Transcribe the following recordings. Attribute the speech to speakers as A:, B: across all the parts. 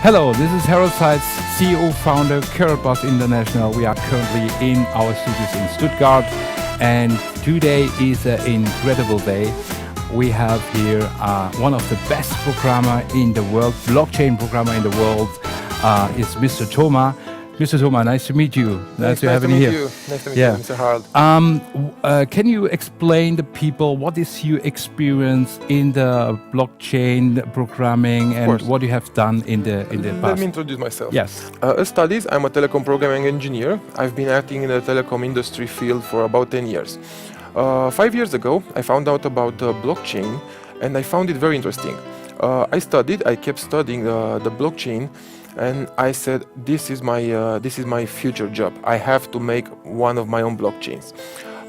A: Hello, this is Harold Seitz, CEO, founder, Carrot Boss International. We are currently in our studios in Stuttgart, and today is an incredible day. We have here one of the best programmer in the world, blockchain programmer in the world, is Mr. Thomas. Mr. Thomas, nice to meet you.
B: Nice to
A: have you
B: meet
A: here.
B: you. Nice to meet you, Mr. Harold.
A: Can you explain the people what is your experience in the blockchain programming and what you have done in the past?
B: Let me introduce myself.
A: Yes.
B: As studies, I'm a telecom programming engineer. I've been acting in the telecom industry field for about 10 years. 5 years ago, I found out about blockchain, and I found it very interesting. I kept studying the blockchain, and I said, this is my future job. I have to make one of my own blockchains.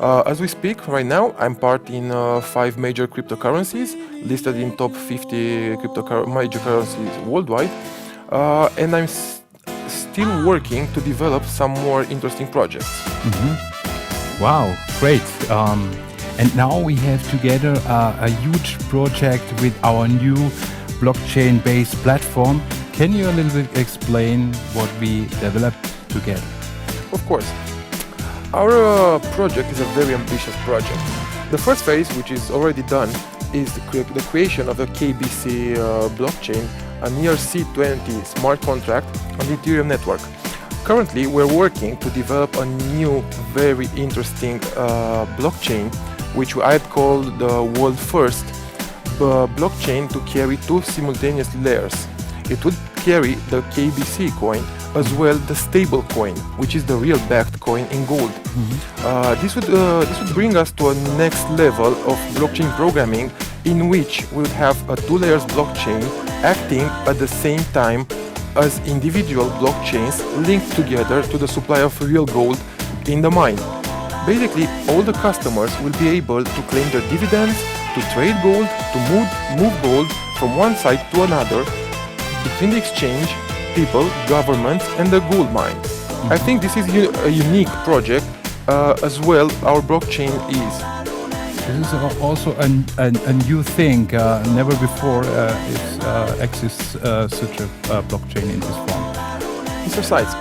B: As we speak right now, I'm part in 5 major cryptocurrencies listed in top 50 major currencies worldwide, and I'm still working to develop some more interesting projects.
A: Mm-hmm. Wow, great. And now we have together a huge project with our new blockchain-based platform. Can you a little bit explain what we developed together?
B: Of course. Our project is a very ambitious project. The first phase, which is already done, is the creation of a KBC blockchain, an ERC20 smart contract on the Ethereum network. Currently, we're working to develop a new, very interesting blockchain, which I'd call the world first blockchain to carry 2 simultaneous layers. It would carry the KBC coin as well the stable coin, which is the real backed coin in gold. Mm-hmm. This would bring us to a next level of blockchain programming, in which we would have a 2 layers blockchain acting at the same time as individual blockchains linked together to the supply of real gold in the mine. Basically, all the customers will be able to claim their dividends, to trade gold, to move gold from one side to another between the exchange, people, governments, and the gold mine. Mm-hmm. I think this is a unique project as well. Our blockchain is.
A: This is also a new thing. Never before exists such a blockchain in this form.
B: Mr. Seitz,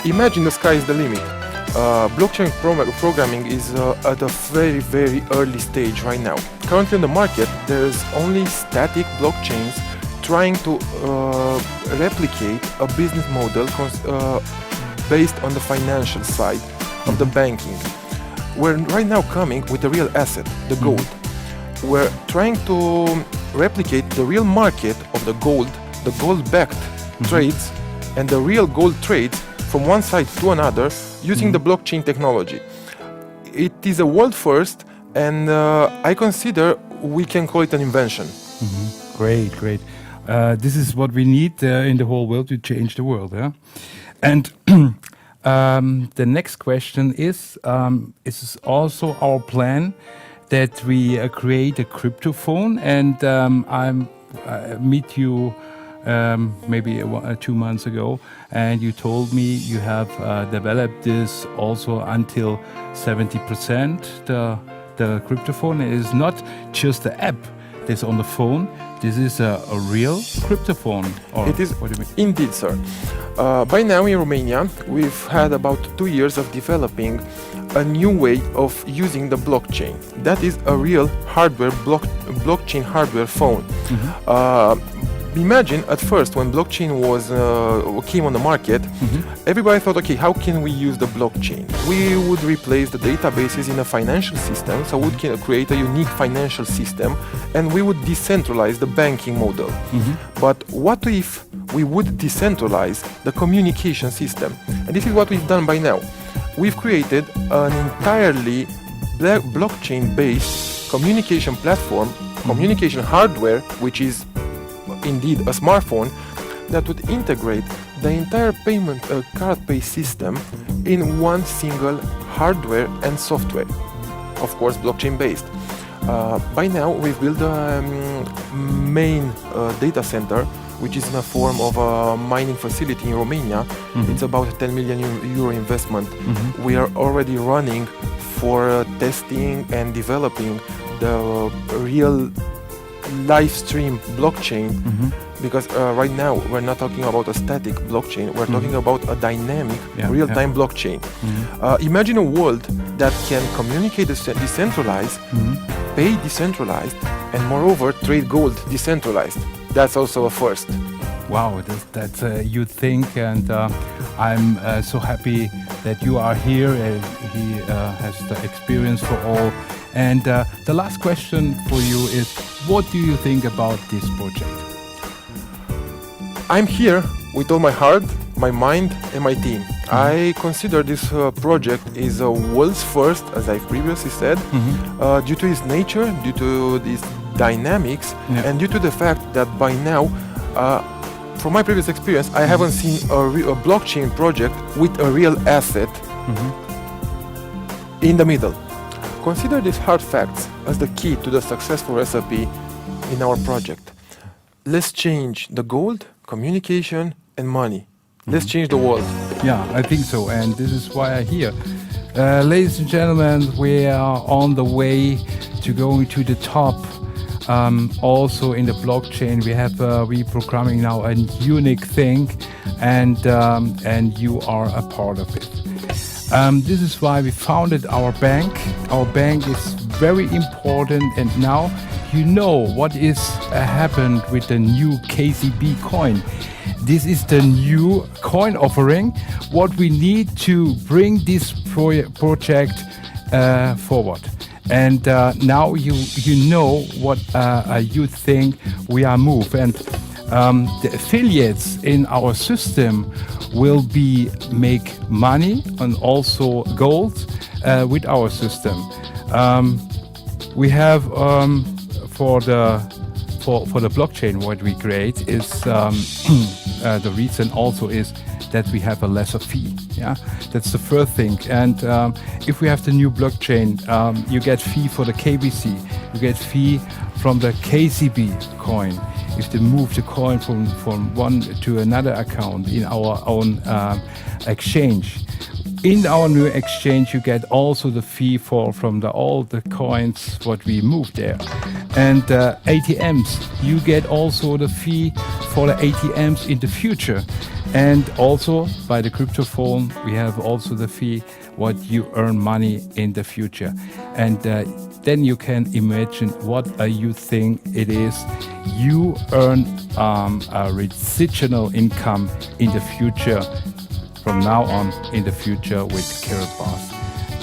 B: imagine the sky is the limit. Blockchain programming is at a very, very early stage right now. Currently on the market, there's only static blockchains trying to replicate a business model based on the financial side of the banking. We're right now coming with a real asset, the gold. We're trying to replicate the real market of the gold-backed trades, and the real gold trades from one side to another using the blockchain technology. It is a world first, and I consider we can call it an invention.
A: Mm-hmm. Great. This is what we need in the whole world to change the world. Yeah? And the next question is also our plan that we create a crypto phone, and I meet you maybe 2 months ago, and you told me you have developed this also until 70%. The crypto phone is not just the app that's on the phone. This is a real crypto phone.
B: It is. What do you mean? Indeed, sir. By now in Romania, we've had about 2 years of developing a new way of using the blockchain. That is a real blockchain hardware phone. Mm-hmm. Imagine at first when blockchain came on the market, everybody thought, okay, how can we use the blockchain? We would replace the databases in a financial system, so we would create a unique financial system, and we would decentralize the banking model. But what if we would decentralize the communication system? And this is what we've done by now. We've created an entirely blockchain-based communication platform, communication hardware, which is indeed a smartphone, that would integrate the entire payment card pay system in one single hardware and software, of course blockchain based. By now we've built a main data center, which is in a form of a mining facility in Romania. It's about a 10 million euro investment. We are already running for testing and developing the real live stream blockchain because right now we're not talking about a static blockchain, we're talking about a dynamic, real-time blockchain. Imagine a world that can communicate decentralized, pay decentralized, and moreover trade gold decentralized. That's also a first.
A: Wow, that's a huge thing, and I'm so happy that you are here. He has the experience for all. And the last question for you is, what do you think about this project?
B: I'm here with all my heart, my mind, and my team. I consider this project is a world's first, as I previously said, due to its nature, due to its dynamics, and due to the fact that by now, from my previous experience, I haven't seen a blockchain project with a real asset in the middle. Consider these hard facts as the key to the successful recipe in our project. Let's change the gold, communication, and money. Let's change the world.
A: Yeah, I think so, and this is why I'm here. Ladies and gentlemen, we are on the way to going to the top. Also in the blockchain, we have reprogramming now a unique thing, and you are a part of it. This is why we founded our bank. Our bank is very important, and now you know what is happened with the new KZB coin. This is the new coin offering. What we need to bring this project forward. And now you know what you think we are move. And the affiliates in our system will be make money and also gold with our system. We have for the blockchain what we create is the reason also is that we have a lesser fee. Yeah, that's the first thing. And if we have the new blockchain, you get fee for the KBC, you get fee from the KZB coin. If they move the coin from one to another account in our own exchange. In our new exchange, you get also the fee from all the coins what we move there. And ATMs, you get also the fee for the ATMs in the future. And also by the crypto phone, we have also the fee what you earn money in the future. And then you can imagine what you think it is. You earn a residual income in the future, from now on in the future with Karatbars.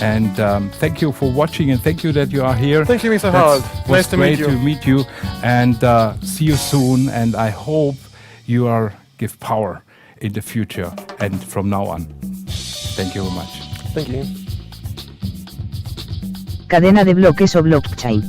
A: And thank you for watching, and thank you that you are here.
B: Thank you, Mr. Harald. Nice to meet you.
A: Great to meet you, and see you soon. And I hope you are give power in the future and from now on. Thank you very much.
B: Thank you.
C: Cadena de bloques o blockchain.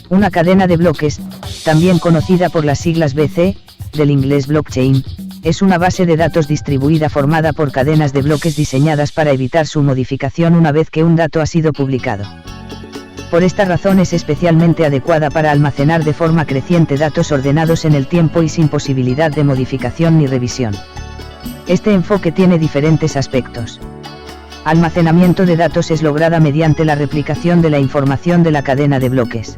C: Una cadena de bloques, también conocida por las siglas BC, del inglés blockchain, es una base de datos distribuida formada por cadenas de bloques diseñadas para evitar su modificación una vez que un dato ha sido publicado. Por esta razón es especialmente adecuada para almacenar de forma creciente datos ordenados en el tiempo y sin posibilidad de modificación ni revisión. Este enfoque tiene diferentes aspectos. Almacenamiento de datos es lograda mediante la replicación de la información de la cadena de bloques.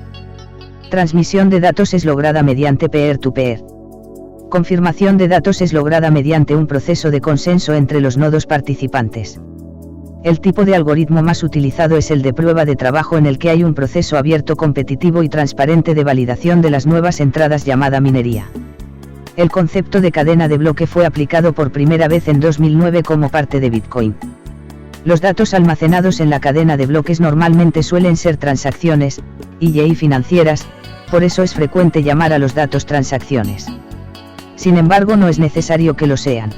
C: Transmisión de datos es lograda mediante peer-to-peer. Confirmación de datos es lograda mediante un proceso de consenso entre los nodos participantes. El tipo de algoritmo más utilizado es el de prueba de trabajo, en el que hay un proceso abierto, competitivo y transparente de validación de las nuevas entradas llamada minería. El concepto de cadena de bloque fue aplicado por primera vez en 2009 como parte de Bitcoin. Los datos almacenados en la cadena de bloques normalmente suelen ser transacciones, y financieras, por eso es frecuente llamar a los datos transacciones. Sin embargo, no es necesario que lo sean.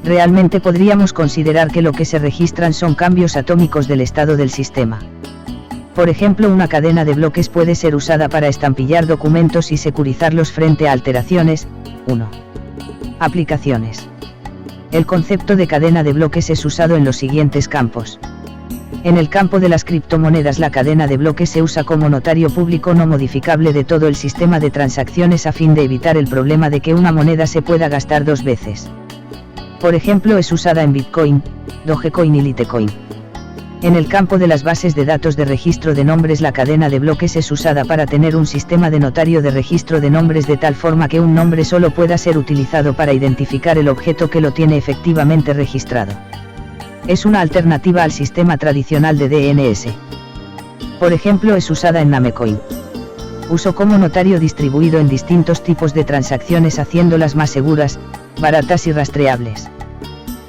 C: Realmente podríamos considerar que lo que se registran son cambios atómicos del estado del sistema. Por ejemplo, una cadena de bloques puede ser usada para estampillar documentos y securizarlos frente a alteraciones. 1. Aplicaciones. El concepto de cadena de bloques es usado en los siguientes campos. En el campo de las criptomonedas, la cadena de bloques se usa como notario público no modificable de todo el sistema de transacciones a fin de evitar el problema de que una moneda se pueda gastar dos veces. Por ejemplo, es usada en Bitcoin, Dogecoin y Litecoin. En el campo de las bases de datos de registro de nombres, la cadena de bloques es usada para tener un sistema de notario de registro de nombres de tal forma que un nombre solo pueda ser utilizado para identificar el objeto que lo tiene efectivamente registrado. Es una alternativa al sistema tradicional de DNS. Por ejemplo, es usada en Namecoin. Uso como notario distribuido en distintos tipos de transacciones, haciéndolas más seguras, baratas y rastreables.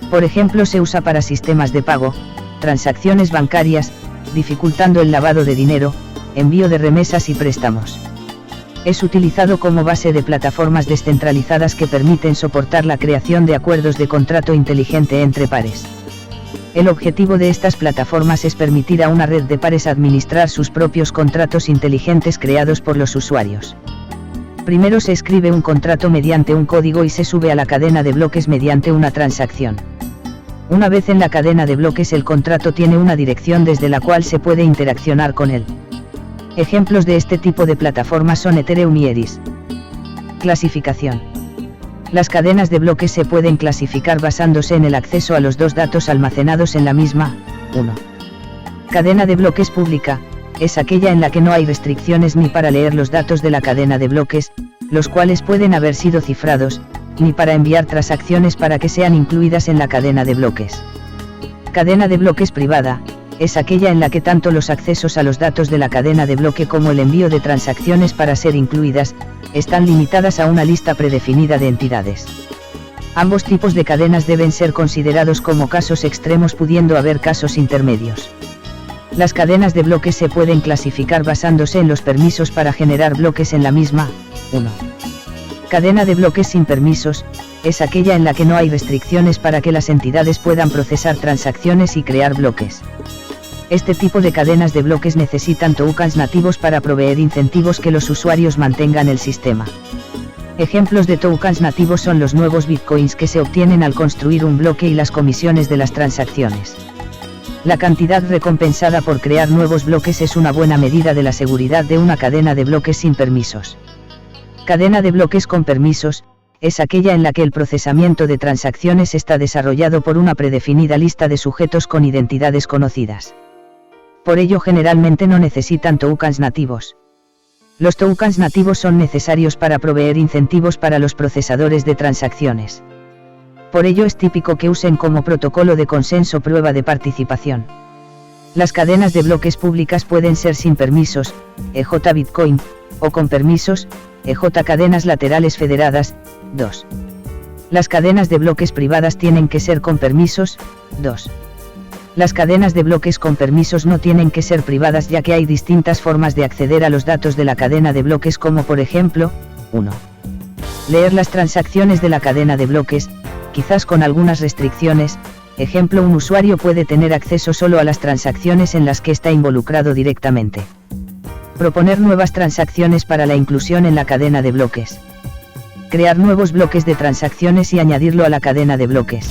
C: Por ejemplo, se usa para sistemas de pago, transacciones bancarias, dificultando el lavado de dinero, envío de remesas y préstamos. Es utilizado como base de plataformas descentralizadas que permiten soportar la creación de acuerdos de contrato inteligente entre pares. El objetivo de estas plataformas es permitir a una red de pares administrar sus propios contratos inteligentes creados por los usuarios. Primero se escribe un contrato mediante un código y se sube a la cadena de bloques mediante una transacción. Una vez en la cadena de bloques, el contrato tiene una dirección desde la cual se puede interaccionar con él. Ejemplos de este tipo de plataformas son Ethereum y Eris. Clasificación. Las cadenas de bloques se pueden clasificar basándose en el acceso a los dos datos almacenados en la misma. 1. Cadena de bloques pública, es aquella en la que no hay restricciones ni para leer los datos de la cadena de bloques, los cuales pueden haber sido cifrados, ni para enviar transacciones para que sean incluidas en la cadena de bloques. Cadena de bloques privada, es aquella en la que tanto los accesos a los datos de la cadena de bloque como el envío de transacciones para ser incluidas, están limitadas a una lista predefinida de entidades. Ambos tipos de cadenas deben ser considerados como casos extremos, pudiendo haber casos intermedios. Las cadenas de bloques se pueden clasificar basándose en los permisos para generar bloques en la misma. 1. Cadena de bloques sin permisos, es aquella en la que no hay restricciones para que las entidades puedan procesar transacciones y crear bloques. Este tipo de cadenas de bloques necesitan tokens nativos para proveer incentivos que los usuarios mantengan el sistema. Ejemplos de tokens nativos son los nuevos bitcoins que se obtienen al construir un bloque y las comisiones de las transacciones. La cantidad recompensada por crear nuevos bloques es una buena medida de la seguridad de una cadena de bloques sin permisos. Cadena de bloques con permisos, es aquella en la que el procesamiento de transacciones está desarrollado por una predefinida lista de sujetos con identidades conocidas. Por ello, generalmente no necesitan tokens nativos. Los tokens nativos son necesarios para proveer incentivos para los procesadores de transacciones. Por ello es típico que usen como protocolo de consenso prueba de participación. Las cadenas de bloques públicas pueden ser sin permisos, EJ Bitcoin, o con permisos, EJ cadenas laterales federadas. 2. Las cadenas de bloques privadas tienen que ser con permisos. 2. Las cadenas de bloques con permisos no tienen que ser privadas, ya que hay distintas formas de acceder a los datos de la cadena de bloques, como por ejemplo, 1. Leer las transacciones de la cadena de bloques, quizás con algunas restricciones. Ejemplo, un usuario puede tener acceso solo a las transacciones en las que está involucrado directamente. Proponer nuevas transacciones para la inclusión en la cadena de bloques. Crear nuevos bloques de transacciones y añadirlo a la cadena de bloques.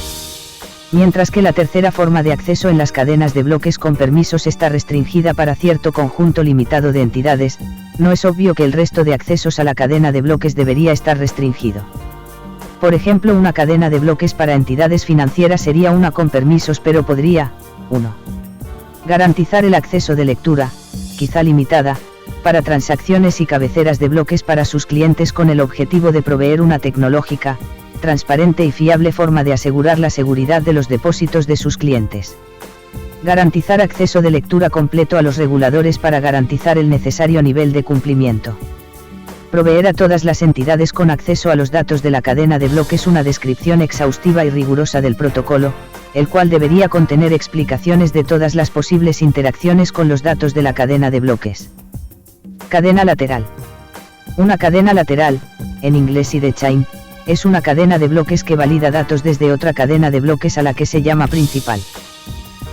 C: Mientras que la tercera forma de acceso en las cadenas de bloques con permisos está restringida para cierto conjunto limitado de entidades, no es obvio que el resto de accesos a la cadena de bloques debería estar restringido. Por ejemplo, una cadena de bloques para entidades financieras sería una con permisos, pero podría, 1. Garantizar el acceso de lectura, quizá limitada, para transacciones y cabeceras de bloques para sus clientes, con el objetivo de proveer una tecnológica, transparente y fiable forma de asegurar la seguridad de los depósitos de sus clientes. Garantizar acceso de lectura completo a los reguladores para garantizar el necesario nivel de cumplimiento. Proveer a todas las entidades con acceso a los datos de la cadena de bloques una descripción exhaustiva y rigurosa del protocolo, el cual debería contener explicaciones de todas las posibles interacciones con los datos de la cadena de bloques. Cadena lateral. Una cadena lateral, en inglés sidechain, es una cadena de bloques que valida datos desde otra cadena de bloques a la que se llama principal.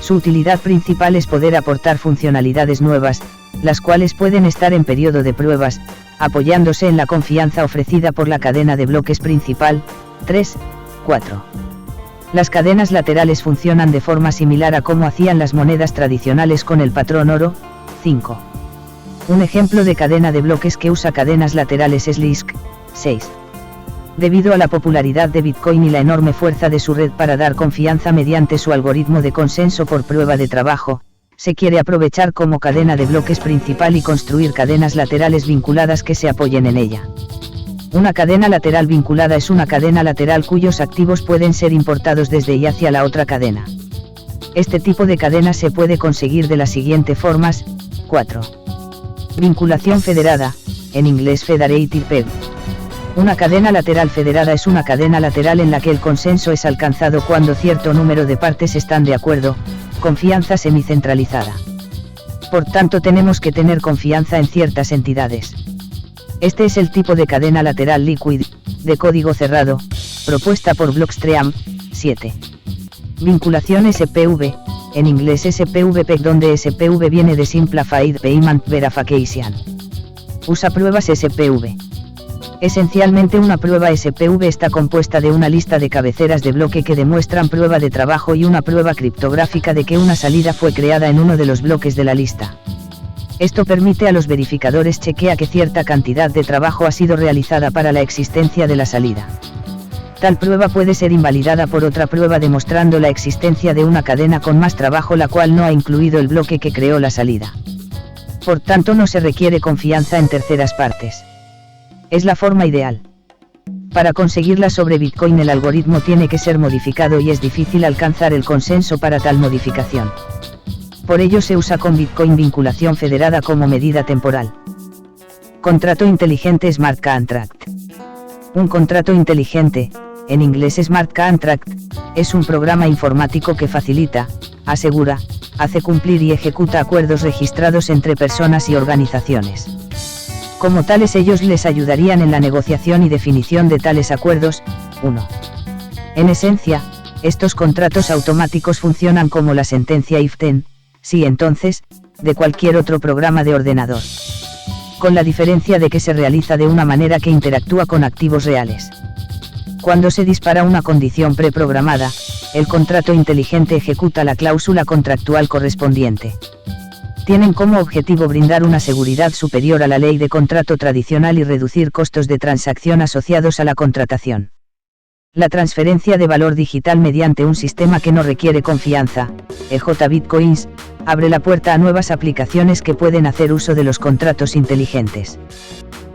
C: Su utilidad principal es poder aportar funcionalidades nuevas, las cuales pueden estar en periodo de pruebas, apoyándose en la confianza ofrecida por la cadena de bloques principal. 3, 4. Las cadenas laterales funcionan de forma similar a cómo hacían las monedas tradicionales con el patrón oro. 5. Un ejemplo de cadena de bloques que usa cadenas laterales es Lisk. 6. Debido a la popularidad de Bitcoin y la enorme fuerza de su red para dar confianza mediante su algoritmo de consenso por prueba de trabajo, se quiere aprovechar como cadena de bloques principal y construir cadenas laterales vinculadas que se apoyen en ella. Una cadena lateral vinculada es una cadena lateral cuyos activos pueden ser importados desde y hacia la otra cadena. Este tipo de cadena se puede conseguir de las siguientes formas. 4. Vinculación federada, en inglés Federated Peg. Una cadena lateral federada es una cadena lateral en la que el consenso es alcanzado cuando cierto número de partes están de acuerdo, confianza semicentralizada. Por tanto, tenemos que tener confianza en ciertas entidades. Este es el tipo de cadena lateral liquid, de código cerrado, propuesta por Blockstream. 7. Vinculación SPV, en inglés SPV-PEG, donde SPV viene de Simplified Payment Verification. Usa pruebas SPV. Esencialmente, una prueba SPV está compuesta de una lista de cabeceras de bloque que demuestran prueba de trabajo y una prueba criptográfica de que una salida fue creada en uno de los bloques de la lista. Esto permite a los verificadores chequear que cierta cantidad de trabajo ha sido realizada para la existencia de la salida. Tal prueba puede ser invalidada por otra prueba demostrando la existencia de una cadena con más trabajo la cual no ha incluido el bloque que creó la salida. Por tanto, no se requiere confianza en terceras partes. Es la forma ideal. Para conseguirla sobre Bitcoin, el algoritmo tiene que ser modificado y es difícil alcanzar el consenso para tal modificación. Por ello se usa con Bitcoin vinculación federada como medida temporal. Contrato inteligente Smart Contract. Un contrato inteligente, en inglés Smart Contract, es un programa informático que facilita, asegura, hace cumplir y ejecuta acuerdos registrados entre personas y organizaciones. Como tales, ellos les ayudarían en la negociación y definición de tales acuerdos. 1. En esencia, estos contratos automáticos funcionan como la sentencia if-then, si entonces, de cualquier otro programa de ordenador. Con la diferencia de que se realiza de una manera que interactúa con activos reales. Cuando se dispara una condición preprogramada, el contrato inteligente ejecuta la cláusula contractual correspondiente. Tienen como objetivo brindar una seguridad superior a la ley de contrato tradicional y reducir costos de transacción asociados a la contratación. La transferencia de valor digital mediante un sistema que no requiere confianza, EJ Bitcoins, abre la puerta a nuevas aplicaciones que pueden hacer uso de los contratos inteligentes.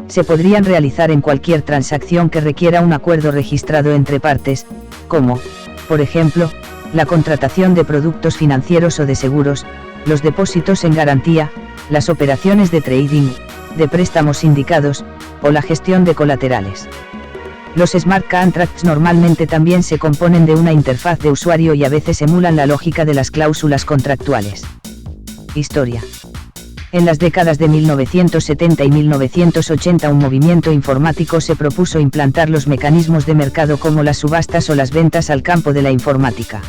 C: Se podrían realizar en cualquier transacción que requiera un acuerdo registrado entre partes, como, por ejemplo, la contratación de productos financieros o de seguros, los depósitos en garantía, las operaciones de trading, de préstamos sindicados, o la gestión de colaterales. Los smart contracts normalmente también se componen de una interfaz de usuario y a veces emulan la lógica de las cláusulas contractuales. Historia. En las décadas de 1970 y 1980 un movimiento informático se propuso implantar los mecanismos de mercado como las subastas o las ventas al campo de la informática.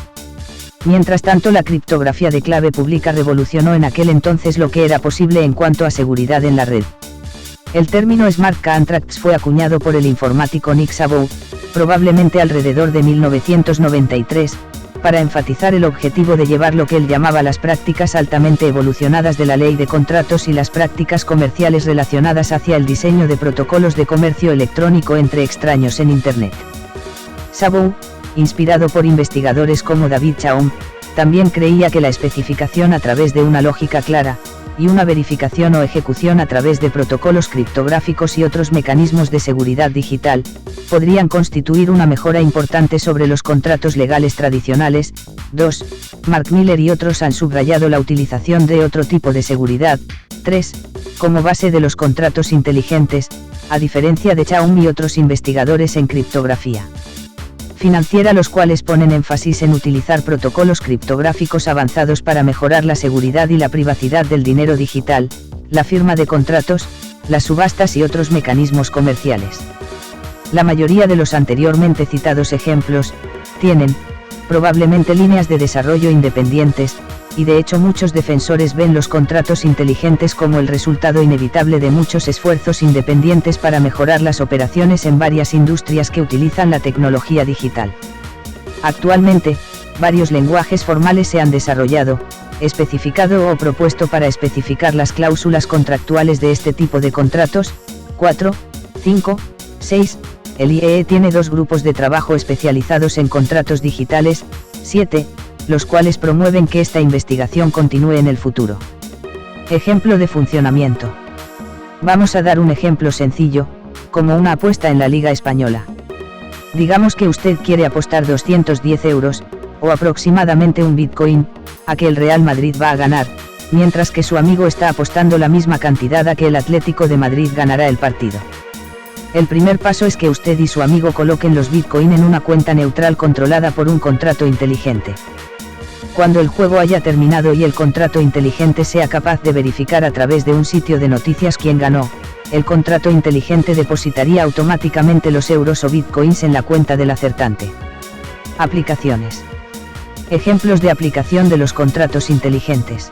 C: Mientras tanto, la criptografía de clave pública revolucionó en aquel entonces lo que era posible en cuanto a seguridad en la red. El término Smart Contracts fue acuñado por el informático Nick Szabo, probablemente alrededor de 1993, para enfatizar el objetivo de llevar lo que él llamaba las prácticas altamente evolucionadas de la ley de contratos y las prácticas comerciales relacionadas hacia el diseño de protocolos de comercio electrónico entre extraños en Internet. Szabo, inspirado por investigadores como David Chaum, también creía que la especificación a través de una lógica clara, y una verificación o ejecución a través de protocolos criptográficos y otros mecanismos de seguridad digital, podrían constituir una mejora importante sobre los contratos legales tradicionales. 2. Mark Miller y otros han subrayado la utilización de otro tipo de seguridad. 3. Como base de los contratos inteligentes, a diferencia de Chaum y otros investigadores en criptografía financiera, los cuales ponen énfasis en utilizar protocolos criptográficos avanzados para mejorar la seguridad y la privacidad del dinero digital, la firma de contratos, las subastas y otros mecanismos comerciales. La mayoría de los anteriormente citados ejemplos tienen, probablemente, líneas de desarrollo independientes, y de hecho muchos defensores ven los contratos inteligentes como el resultado inevitable de muchos esfuerzos independientes para mejorar las operaciones en varias industrias que utilizan la tecnología digital. Actualmente, varios lenguajes formales se han desarrollado, especificado o propuesto para especificar las cláusulas contractuales de este tipo de contratos. 4, 5, 6. El IEE tiene dos grupos de trabajo especializados en contratos digitales. 7. los cuales promueven que esta investigación continúe en el futuro. Ejemplo de funcionamiento. Vamos a dar un ejemplo sencillo, como una apuesta en la Liga Española. Digamos que usted quiere apostar 210 euros, o aproximadamente un Bitcoin, a que el Real Madrid va a ganar, mientras que su amigo está apostando la misma cantidad a que el Atlético de Madrid ganará el partido. El primer paso es que usted y su amigo coloquen los Bitcoin en una cuenta neutral controlada por un contrato inteligente. Cuando el juego haya terminado y el contrato inteligente sea capaz de verificar a través de un sitio de noticias quién ganó, el contrato inteligente depositaría automáticamente los euros o Bitcoins en la cuenta del acertante. Aplicaciones. Ejemplos de aplicación de los contratos inteligentes.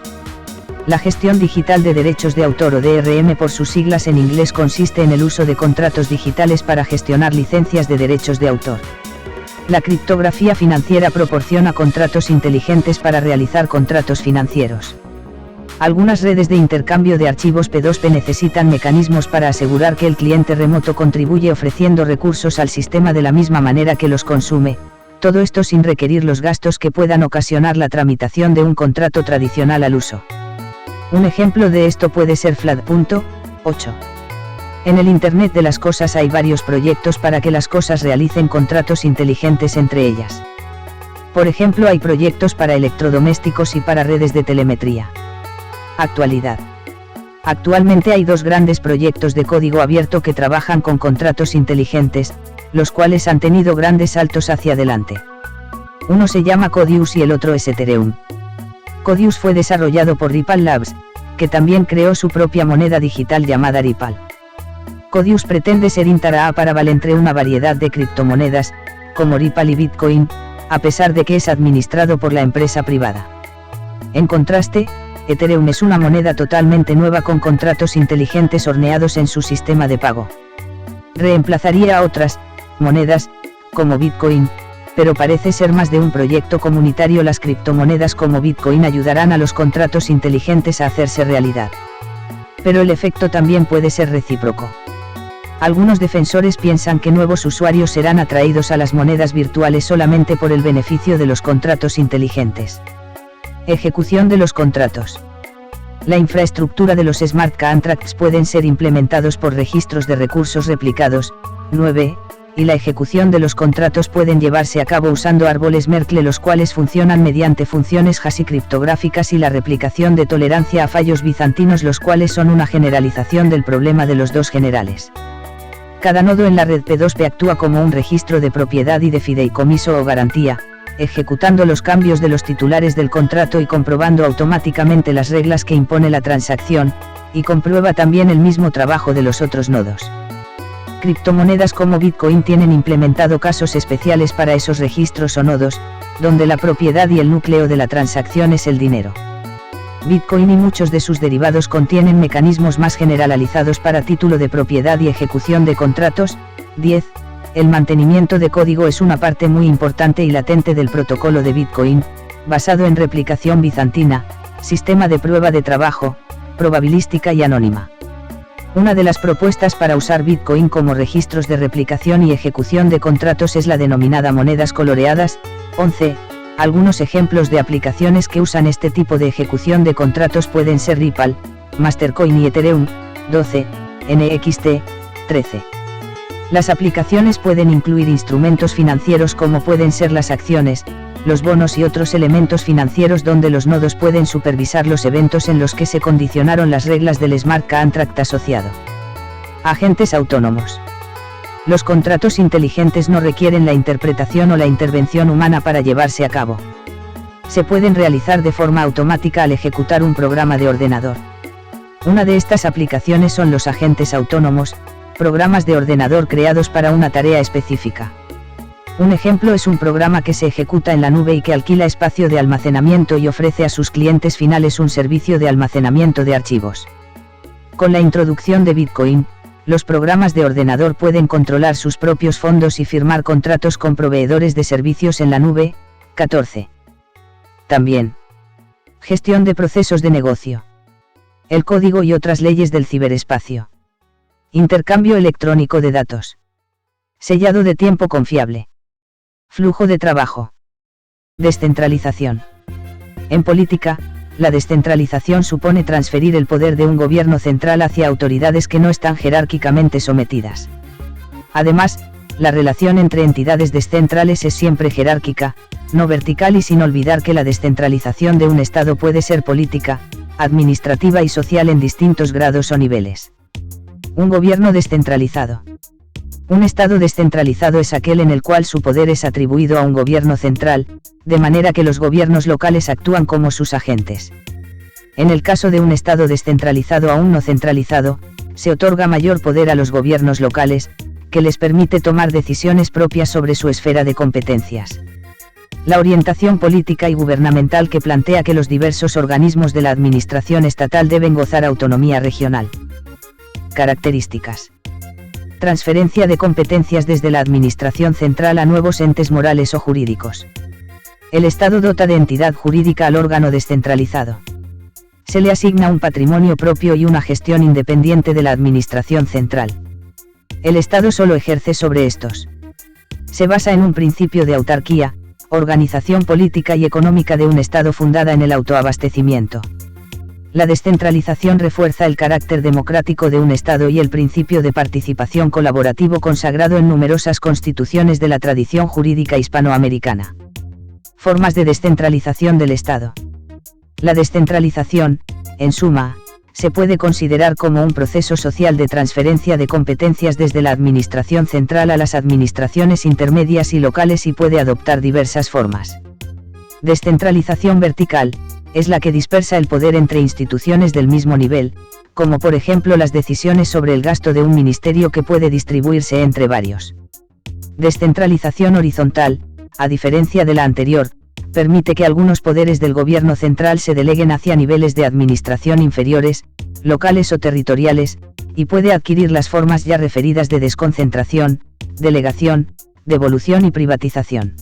C: La gestión digital de derechos de autor o DRM por sus siglas en inglés consiste en el uso de contratos digitales para gestionar licencias de derechos de autor. La criptografía financiera proporciona contratos inteligentes para realizar contratos financieros. Algunas redes de intercambio de archivos P2P necesitan mecanismos para asegurar que el cliente remoto contribuye ofreciendo recursos al sistema de la misma manera que los consume, todo esto sin requerir los gastos que puedan ocasionar la tramitación de un contrato tradicional al uso. Un ejemplo de esto puede ser Flat.8. En el Internet de las cosas hay varios proyectos para que las cosas realicen contratos inteligentes entre ellas. Por ejemplo, hay proyectos para electrodomésticos y para redes de telemetría. Actualidad. Actualmente hay dos grandes proyectos de código abierto que trabajan con contratos inteligentes, los cuales han tenido grandes saltos hacia adelante. Uno se llama Codius y el otro es Ethereum. Codius fue desarrollado por Ripple Labs, que también creó su propia moneda digital llamada Ripple. Codius pretende ser interoperable entre una variedad de criptomonedas, como Ripple y Bitcoin, a pesar de que es administrado por la empresa privada. En contraste, Ethereum es una moneda totalmente nueva con contratos inteligentes horneados en su sistema de pago. Reemplazaría a otras monedas, como Bitcoin, pero parece ser más de un proyecto comunitario. Las criptomonedas como Bitcoin ayudarán a los contratos inteligentes a hacerse realidad. Pero el efecto también puede ser recíproco. Algunos defensores piensan que nuevos usuarios serán atraídos a las monedas virtuales solamente por el beneficio de los contratos inteligentes. Ejecución de los contratos. La infraestructura de los smart contracts pueden ser implementados por registros de recursos replicados, 9, y la ejecución de los contratos pueden llevarse a cabo usando árboles Merkle, los cuales funcionan mediante funciones hash criptográficas, y la replicación de tolerancia a fallos bizantinos, los cuales son una generalización del problema de los dos generales. Cada nodo en la red P2P actúa como un registro de propiedad y de fideicomiso o garantía, ejecutando los cambios de los titulares del contrato y comprobando automáticamente las reglas que impone la transacción, y comprueba también el mismo trabajo de los otros nodos. Criptomonedas como Bitcoin tienen implementado casos especiales para esos registros o nodos, donde la propiedad y el núcleo de la transacción es el dinero. Bitcoin y muchos de sus derivados contienen mecanismos más generalizados para título de propiedad y ejecución de contratos. 10. El mantenimiento de código es una parte muy importante y latente del protocolo de Bitcoin, basado en replicación bizantina, sistema de prueba de trabajo, probabilística y anónima. Una de las propuestas para usar Bitcoin como registros de replicación y ejecución de contratos es la denominada monedas coloreadas. 11. Algunos ejemplos de aplicaciones que usan este tipo de ejecución de contratos pueden ser Ripple, Mastercoin y Ethereum. 12. NXT. 13. Las aplicaciones pueden incluir instrumentos financieros como pueden ser las acciones, los bonos y otros elementos financieros, donde los nodos pueden supervisar los eventos en los que se condicionaron las reglas del smart contract asociado. Agentes autónomos. Los contratos inteligentes no requieren la interpretación o la intervención humana para llevarse a cabo. Se pueden realizar de forma automática al ejecutar un programa de ordenador. Una de estas aplicaciones son los agentes autónomos, programas de ordenador creados para una tarea específica. Un ejemplo es un programa que se ejecuta en la nube y que alquila espacio de almacenamiento y ofrece a sus clientes finales un servicio de almacenamiento de archivos. Con la introducción de Bitcoin, los programas de ordenador pueden controlar sus propios fondos y firmar contratos con proveedores de servicios en la nube. 14. También. Gestión de procesos de negocio. El código y otras leyes del ciberespacio. Intercambio electrónico de datos. Sellado de tiempo confiable. Flujo de trabajo. Descentralización. En política, la descentralización supone transferir el poder de un gobierno central hacia autoridades que no están jerárquicamente sometidas. Además, la relación entre entidades descentrales es siempre jerárquica, no vertical, y sin olvidar que la descentralización de un Estado puede ser política, administrativa y social en distintos grados o niveles. Un gobierno descentralizado. Un Estado descentralizado es aquel en el cual su poder es atribuido a un gobierno central, de manera que los gobiernos locales actúan como sus agentes. En el caso de un Estado descentralizado aún no centralizado, se otorga mayor poder a los gobiernos locales, que les permite tomar decisiones propias sobre su esfera de competencias. La orientación política y gubernamental que plantea que los diversos organismos de la administración estatal deben gozar autonomía regional. Características. Transferencia de competencias desde la administración central a nuevos entes morales o jurídicos. El Estado dota de entidad jurídica al órgano descentralizado. Se le asigna un patrimonio propio y una gestión independiente de la administración central. El Estado solo ejerce sobre estos. Se basa en un principio de autarquía, organización política y económica de un Estado fundada en el autoabastecimiento. La descentralización refuerza el carácter democrático de un Estado y el principio de participación colaborativo consagrado en numerosas constituciones de la tradición jurídica hispanoamericana. Formas de descentralización del Estado. La descentralización, en suma, se puede considerar como un proceso social de transferencia de competencias desde la administración central a las administraciones intermedias y locales y puede adoptar diversas formas. Descentralización vertical, es la que dispersa el poder entre instituciones del mismo nivel, como por ejemplo las decisiones sobre el gasto de un ministerio que puede distribuirse entre varios. Descentralización horizontal, a diferencia de la anterior, permite que algunos poderes del gobierno central se deleguen hacia niveles de administración inferiores, locales o territoriales, y puede adquirir las formas ya referidas de desconcentración, delegación, devolución y privatización.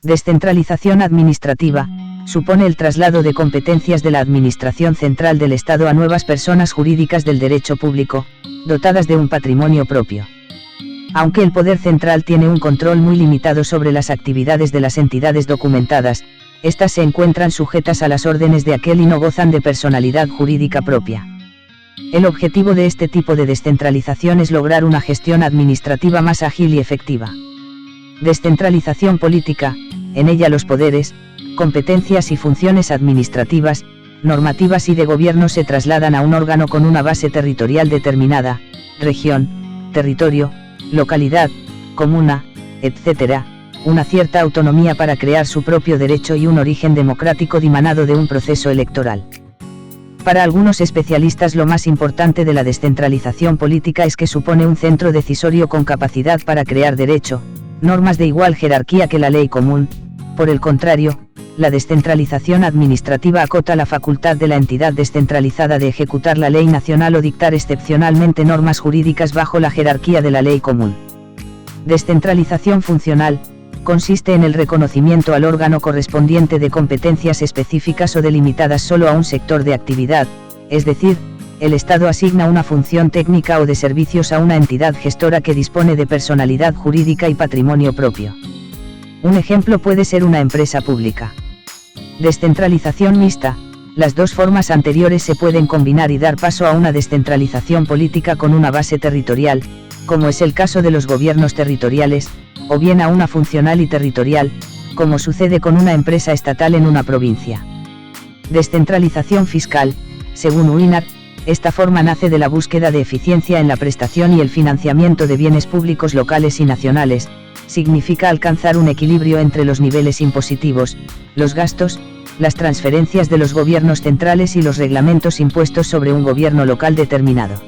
C: Descentralización administrativa, supone el traslado de competencias de la administración central del Estado a nuevas personas jurídicas del derecho público, dotadas de un patrimonio propio. Aunque el poder central tiene un control muy limitado sobre las actividades de las entidades documentadas, éstas se encuentran sujetas a las órdenes de aquel y no gozan de personalidad jurídica propia. El objetivo de este tipo de descentralización es lograr una gestión administrativa más ágil y efectiva. Descentralización política, en ella los poderes, competencias y funciones administrativas, normativas y de gobierno se trasladan a un órgano con una base territorial determinada, región, territorio, localidad, comuna, etc., una cierta autonomía para crear su propio derecho y un origen democrático dimanado de un proceso electoral. Para algunos especialistas lo más importante de la descentralización política es que supone un centro decisorio con capacidad para crear derecho, normas de igual jerarquía que la ley común. Por el contrario, la descentralización administrativa acota la facultad de la entidad descentralizada de ejecutar la ley nacional o dictar excepcionalmente normas jurídicas bajo la jerarquía de la ley común. Descentralización funcional, consiste en el reconocimiento al órgano correspondiente de competencias específicas o delimitadas solo a un sector de actividad, es decir, el Estado asigna una función técnica o de servicios a una entidad gestora que dispone de personalidad jurídica y patrimonio propio. Un ejemplo puede ser una empresa pública. Descentralización mixta, las dos formas anteriores se pueden combinar y dar paso a una descentralización política con una base territorial, como es el caso de los gobiernos territoriales, o bien a una funcional y territorial, como sucede con una empresa estatal en una provincia. Descentralización fiscal, según Wiener, esta forma nace de la búsqueda de eficiencia en la prestación y el financiamiento de bienes públicos locales y nacionales. Significa alcanzar un equilibrio entre los niveles impositivos, los gastos, las transferencias de los gobiernos centrales y los reglamentos impuestos sobre un gobierno local determinado.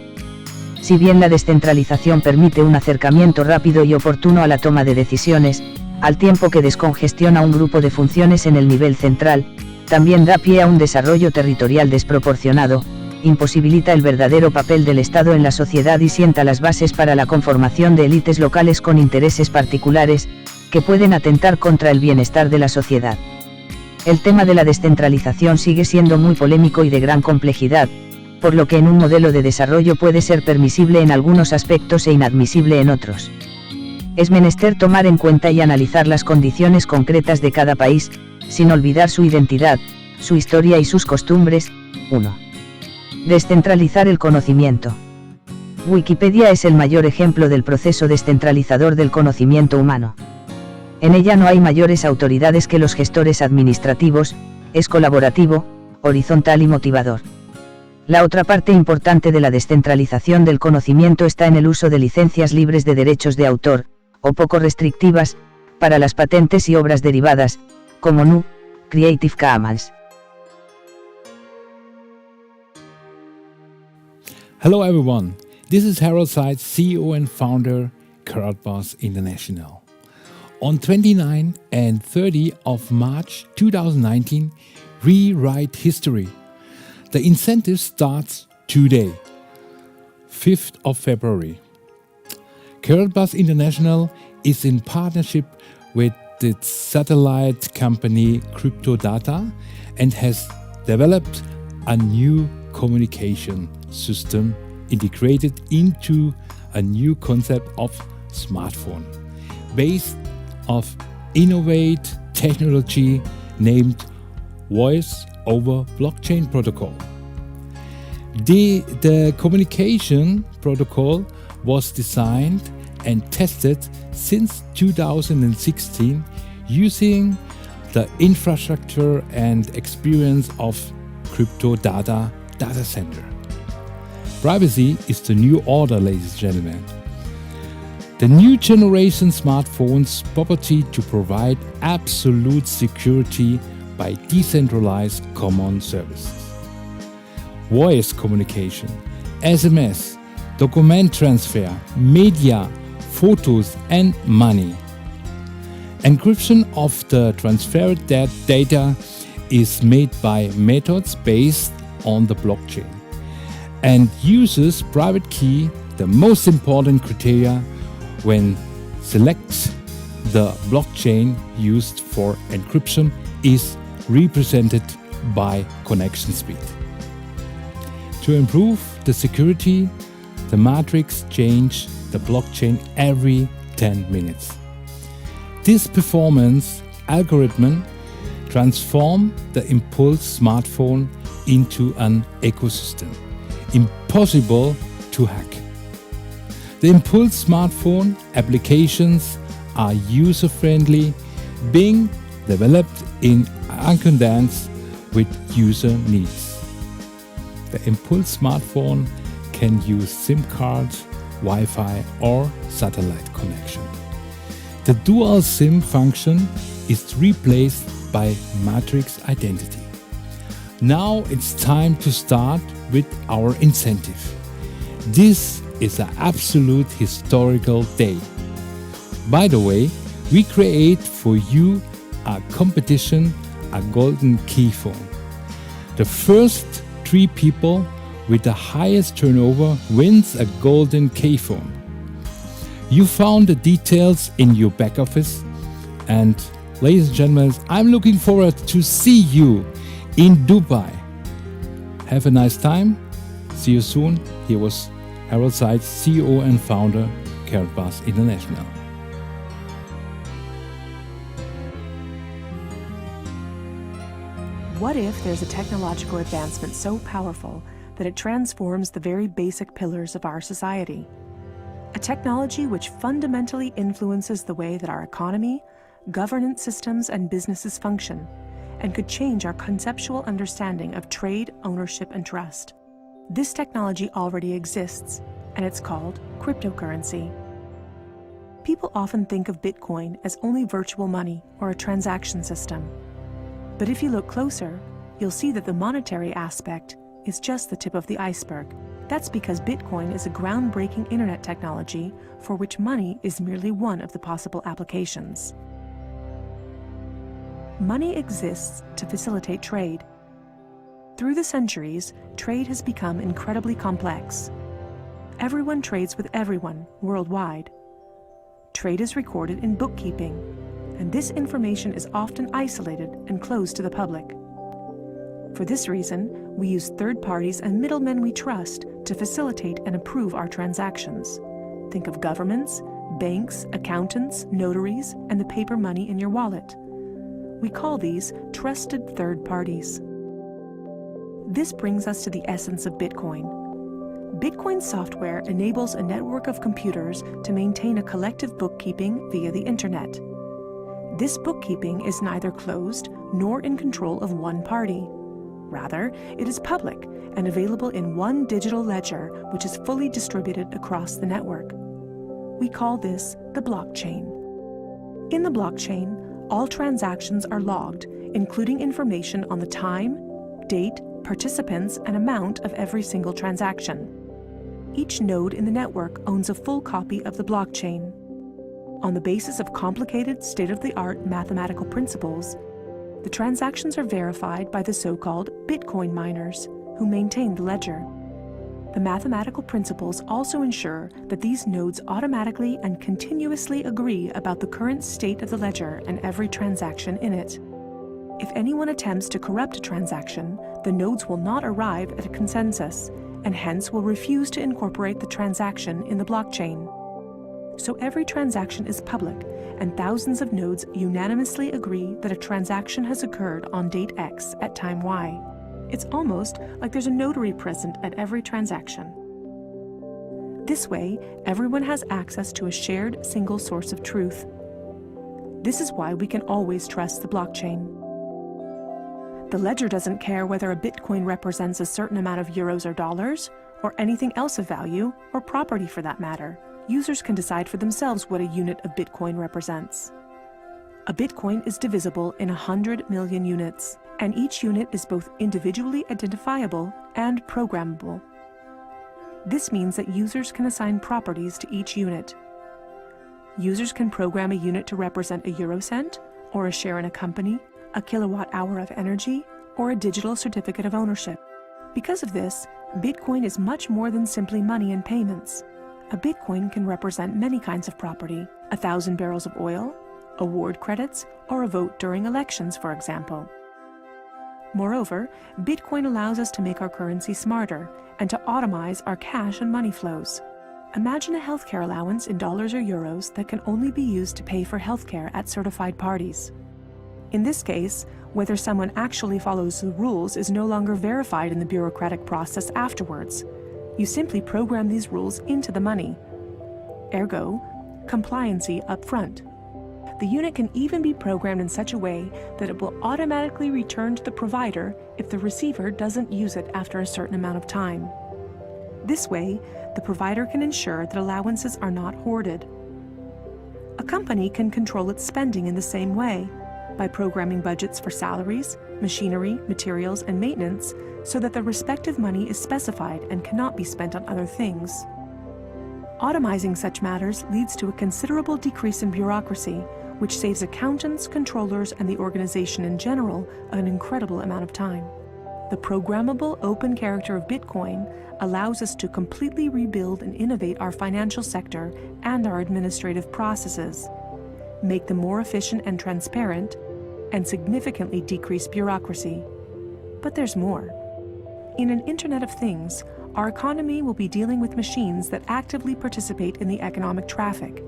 C: Si bien la descentralización permite un acercamiento rápido y oportuno a la toma de decisiones, al tiempo que descongestiona un grupo de funciones en el nivel central, también da pie a un desarrollo territorial desproporcionado, imposibilita el verdadero papel del Estado en la sociedad y sienta las bases para la conformación de élites locales con intereses particulares, que pueden atentar contra el bienestar de la sociedad. El tema de la descentralización sigue siendo muy polémico y de gran complejidad, por lo que en un modelo de desarrollo puede ser permisible en algunos aspectos e inadmisible en otros. Es menester tomar en cuenta y analizar las condiciones concretas de cada país, sin olvidar su identidad, su historia y sus costumbres. 1. Descentralizar el conocimiento. Wikipedia es el mayor ejemplo del proceso descentralizador del conocimiento humano. En ella no hay mayores autoridades que los gestores administrativos, es colaborativo, horizontal y motivador. La otra parte importante de la descentralización del conocimiento está en el uso de licencias libres de derechos de autor, o poco restrictivas, para las patentes y obras derivadas, como GNU, Creative Commons.
D: Hello everyone, this is Harold Seitz, CEO and founder, CurlBoss International. On 29 and 30 of March 2019, Rewrite History. The incentive starts today, 5th of February. CurlBoss International is in partnership with its satellite company CryptoData and has developed a new communication system integrated into a new concept of smartphone based of innovate technology named Voice over Blockchain Protocol. The communication protocol was designed and tested since 2016 using the infrastructure and experience of CryptoData data center. Privacy is the new order, ladies and gentlemen. The new generation smartphones property to provide absolute security by decentralized common services. Voice communication, SMS, document transfer, media, photos and money. Encryption of the transferred data is made by methods based on the blockchain and uses private key, the most important criteria when select the blockchain used for encryption is represented by connection speed. To improve the security, the matrix change the blockchain every 10 minutes. This performance algorithm transforms the Impulse smartphone into an ecosystem, impossible to hack. The Impulse smartphone applications are user-friendly, being developed in accordance with user needs. The Impulse smartphone can use SIM cards, Wi-Fi or satellite connection. The dual SIM function is replaced by matrix identity. Now it's time to start with our incentive. This is an absolute historical day. By the way, we create for you a competition, a golden key phone. The first 3 people with the highest turnover wins a golden key phone. You found the details in your back office, and ladies and gentlemen, I'm looking forward to see you in Dubai. Have a nice time. See you soon. Here was Harold Seitz, CEO and founder, CurlBoss International.
E: What if there's a technological advancement so powerful that it transforms the very basic pillars of our society? A technology which fundamentally influences the way that our economy, governance systems, and businesses function, and could change our conceptual understanding of trade, ownership, and trust. This technology already exists, and it's called cryptocurrency. People often think of Bitcoin as only virtual money or a transaction system. But if you look closer, you'll see that the monetary aspect is just the tip of the iceberg. That's because Bitcoin is a groundbreaking internet technology for which money is merely one of the possible applications. Money exists to facilitate trade. Through the centuries, trade has become incredibly complex. Everyone trades with everyone worldwide. Trade is recorded in bookkeeping, and this information is often isolated and closed to the public. For this reason, we use third parties and middlemen we trust to facilitate and approve our transactions. Think of governments, banks, accountants, notaries, and the paper money in your wallet. We call these trusted third parties. This brings us to the essence of Bitcoin. Bitcoin software enables a network of computers to maintain a collective bookkeeping via the internet. This bookkeeping is neither closed nor in control of one party. Rather, it is public and available in one digital ledger, which is fully distributed across the network. We call this the blockchain. In the blockchain, all transactions are logged, including information on the time, date, participants, and amount of every single transaction. Each node in the network owns a full copy of the blockchain. On the basis of complicated, state-of-the-art mathematical principles, the transactions are verified by the so-called Bitcoin miners, who maintain the ledger. The mathematical principles also ensure that these nodes automatically and continuously agree about the current state of the ledger and every transaction in it. If anyone attempts to corrupt a transaction, the nodes will not arrive at a consensus, and hence will refuse to incorporate the transaction in the blockchain. So every transaction is public, and thousands of nodes unanimously agree that a transaction has occurred on date X at time Y. It's almost like there's a notary present at every transaction. This way, everyone has access to a shared single source of truth. This is why we can always trust the blockchain. The ledger doesn't care whether a Bitcoin represents a certain amount of euros or dollars, or anything else of value, or property for that matter. Users can decide for themselves what a unit of Bitcoin represents. A Bitcoin is divisible in 100 million units, and each unit is both individually identifiable and programmable. This means that users can assign properties to each unit. Users can program a unit to represent a eurocent, or a share in a company, a kilowatt-hour of energy, or a digital certificate of ownership. Because of this, Bitcoin is much more than simply money and payments. A Bitcoin can represent many kinds of property: 1,000 barrels of oil, award credits, or a vote during elections, for example. Moreover, Bitcoin allows us to make our currency smarter and to automize our cash and money flows. Imagine a healthcare allowance in dollars or euros that can only be used to pay for healthcare at certified parties. In this case, whether someone actually follows the rules is no longer verified in the bureaucratic process afterwards. You simply program these rules into the money. Ergo, compliancy up front. The unit can even be programmed in such a way that it will automatically return to the provider if the receiver doesn't use it after a certain amount of time. This way, the provider can ensure that allowances are not hoarded. A company can control its spending in the same way, by programming budgets for salaries, machinery, materials, and maintenance so that the respective money is specified and cannot be spent on other things. Automizing such matters leads to a considerable decrease in bureaucracy, which saves accountants, controllers, and the organization in general an incredible amount of time. The programmable open character of Bitcoin allows us to completely rebuild and innovate our financial sector and our administrative processes, make them more efficient and transparent, and significantly decrease bureaucracy. But there's more. In an Internet of Things, our economy will be dealing with machines that actively participate in the economic traffic.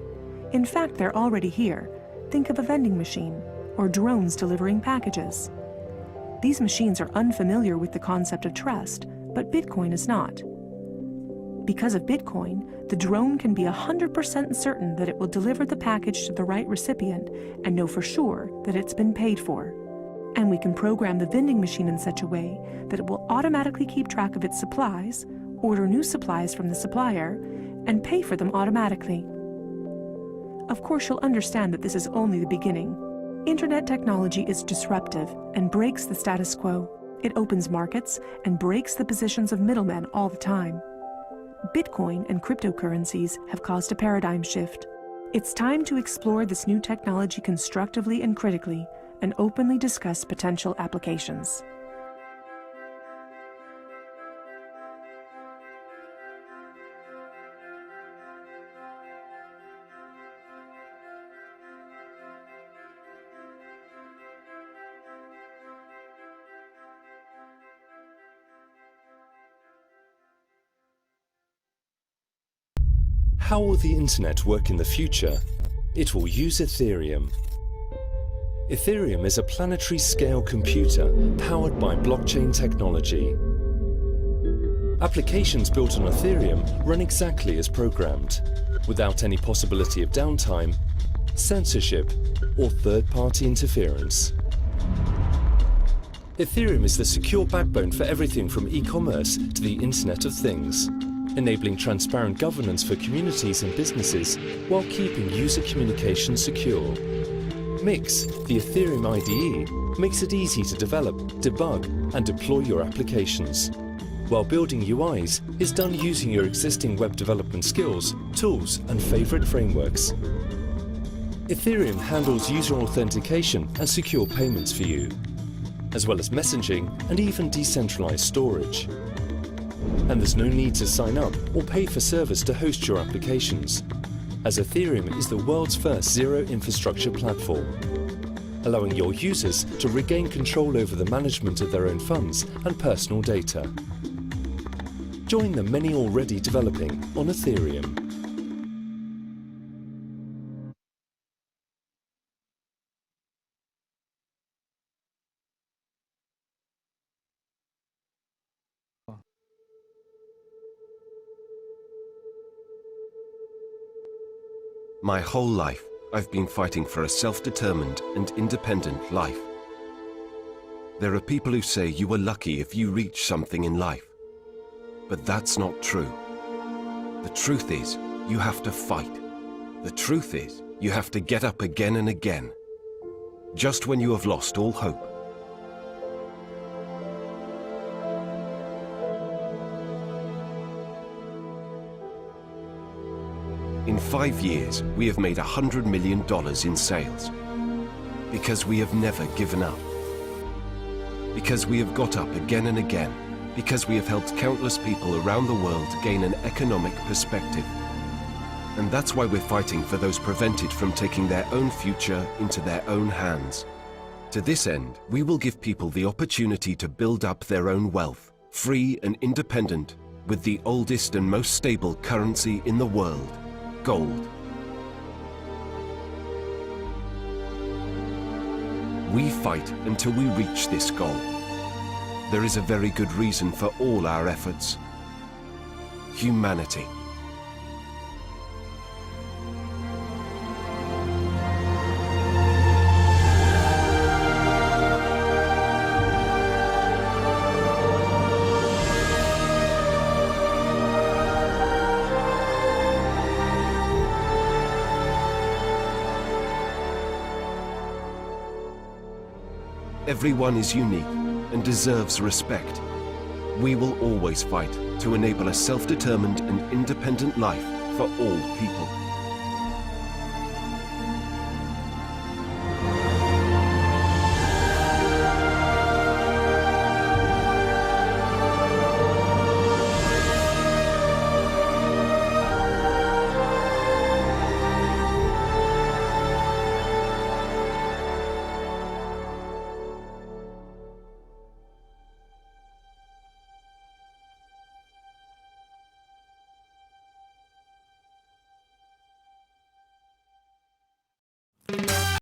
E: In fact, they're already here. Think of a vending machine, or drones delivering packages. These machines are unfamiliar with the concept of trust, but Bitcoin is not. Because of Bitcoin, the drone can be 100% certain that it will deliver the package to the right recipient and know for sure that it's been paid for. And we can program the vending machine in such a way that it will automatically keep track of its supplies, order new supplies from the supplier, and pay for them automatically. Of course, you'll understand that this is only the beginning. Internet technology is disruptive and breaks the status quo. It opens markets and breaks the positions of middlemen all the time. Bitcoin and cryptocurrencies have caused a paradigm shift. It's time to explore this new technology constructively and critically, and openly discuss potential applications.
F: How will the internet work in the future? It will use Ethereum. Ethereum is a planetary-scale computer powered by blockchain technology. Applications built on Ethereum run exactly as programmed, without any possibility of downtime, censorship, or third-party interference. Ethereum is the secure backbone for everything from e-commerce to the Internet of Things, enabling transparent governance for communities and businesses while keeping user communication secure. Mix, the Ethereum IDE, makes it easy to develop, debug, and deploy your applications, while building UIs is done using your existing web development skills, tools, and favorite frameworks. Ethereum handles user authentication and secure payments for you, as well as messaging and even decentralized storage. And there's no need to sign up or pay for servers to host your applications, as Ethereum is the world's first zero-infrastructure platform, allowing your users to regain control over the management of their own funds and personal data. Join the many already developing on Ethereum.
G: My whole life, I've been fighting for a self-determined and independent life. There are people who say you are lucky if you reach something in life. But that's not true. The truth is, you have to fight. The truth is, you have to get up again and again, just when you have lost all hope. In 5 years, we have made $100 million in sales. Because we have never given up. Because we have got up again and again. Because we have helped countless people around the world gain an economic perspective. And that's why we're fighting for those prevented from taking their own future into their own hands. To this end, we will give people the opportunity to build up their own wealth, free and independent, with the oldest and most stable currency in the world. Gold. We fight until we reach this goal. There is a very good reason for all our efforts. Humanity. Everyone is unique and deserves respect. We will always fight to enable a self-determined and independent life for all people.